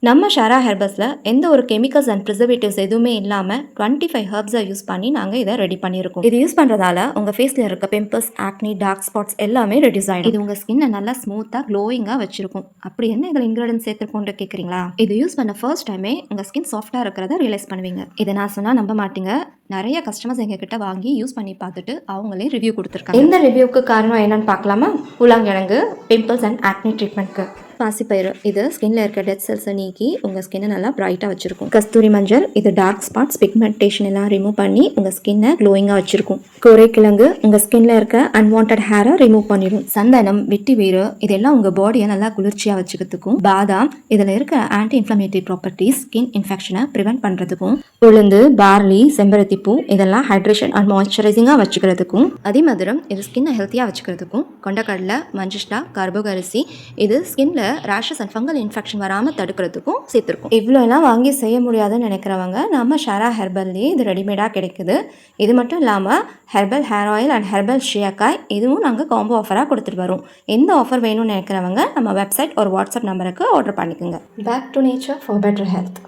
நம்ம ஷாரா ஹெர்பல்ஸில் எந்த ஒரு கெமிக்கல்ஸ் அண்ட் ப்ரிசர்வேட்டிவ்ஸ் எதுவுமே இல்லாமல் 25 ஹெர்ப்ஸை யூஸ் பண்ணி நாங்கள் இதை ரெடி பண்ணியிருக்கோம். இது யூஸ் பண்ணுறதால உங்கள் ஃபேஸில் இருக்க பிம்பிள்ஸ், ஆக்னி, டார்க் ஸ்பாட்ஸ் எல்லாமே ரெடியூஸ் ஆகிடும். இது உங்கள் ஸ்கின்னை நல்லா ஸ்மூத்தாக க்ளோயிங்காக வச்சிருக்கும். அப்படி என்ன இதில் இன்க்ரீடியன்ஸ் சேர்த்துருக்கோன்னு கேட்குறீங்களா? இது யூஸ் பண்ண ஃபர்ஸ்ட் டைமே உங்கள் ஸ்கின் சாஃப்டாக இருக்கிறத ரியலைஸ் பண்ணுவீங்க. இதை நான் சொன்னால் நம்ப மாட்டீங்க. நிறைய கஸ்டமர்ஸ் எங்ககிட்ட வாங்கி யூஸ் பண்ணி பார்த்துட்டு அவங்களே ரிவ்யூ கொடுத்துருக்காங்க. இந்த ரிவ்யூக்கு காரணம் என்னன்னு பார்க்கலாமா? உலாங்கிழங்கு பிம்பிள்ஸ் அண்ட் ஆக்னி ட்ரீட்மெண்ட்க்கு. பாசிப்பயிறு இது ஸ்கின்ல இருக்க டெட் செல்ஸை நீக்கி உங்கள் ஸ்கின்னை நல்லா பிரைட்டாக வச்சிருக்கும். கஸ்தூரி மஞ்சள் இது டார்க் ஸ்பாட்ஸ், பிக்மெண்டேஷன் எல்லாம் ரிமூவ் பண்ணி உங்கள் ஸ்கின்னை க்ளோயிங்காக வச்சிருக்கும். கோரைக்கிழங்கு உங்கள் ஸ்கின்ல இருக்க அன்வான்ட் ஹேரை ரிமூவ் பண்ணிடும். சந்தனம், வெட்டி வேறு இதெல்லாம் உங்கள் பாடியை நல்லா குளிர்ச்சியாக வச்சுக்கிறதுக்கும். பாதாம் இதில் இருக்க ஆன்டி இன்ஃப்ளமேட்டரி ப்ராப்பர்ட்டிஸ் ஸ்கின் இன்ஃபெக்ஷனை ப்ரிவென்ட் பண்ணுறதுக்கும். உளுந்து, பார்லி, செம்பருத்தி பூ இதெல்லாம் ஹைட்ரேஷன் அண்ட் மாய்ஸ்சரைசிங்காக வச்சுக்கிறதுக்கும். அதிமதுரம் இது ஸ்கின்னை ஹெல்த்தியாக வச்சுக்கிறதுக்கும். கொண்டக்கடலை, மஞ்சிஷ்டா, கர்பூக அரிசி இது ஸ்கின்ல ரேஷஸ் அண்ட் ஃபங்கல் இன்ஃபெக்ஷன் வராமல் தடுக்கிறதுக்கும் சேர்த்துருக்கும். இவ்வளோ எல்லாம் வாங்கி செய்ய முடியாதுன்னு நினைக்கிறவங்க நம்ம ஷாரா ஹெர்பல்லேயே இது ரெடிமேடாக கிடைக்குது. இது மட்டும் இல்லாமல் herbal hair oil and herbal shikakai இதுவும் நாங்கள் காம்போ ஆஃபராக கொடுத்துட்டு வரோம். எந்த ஆஃபர் வேணும்னு நினைக்கிறவங்க நம்ம வெப்சைட் ஒரு வாட்ஸ்அப் நம்பருக்கு ஆர்டர் பண்ணிக்கோங்க. Back to nature for better health.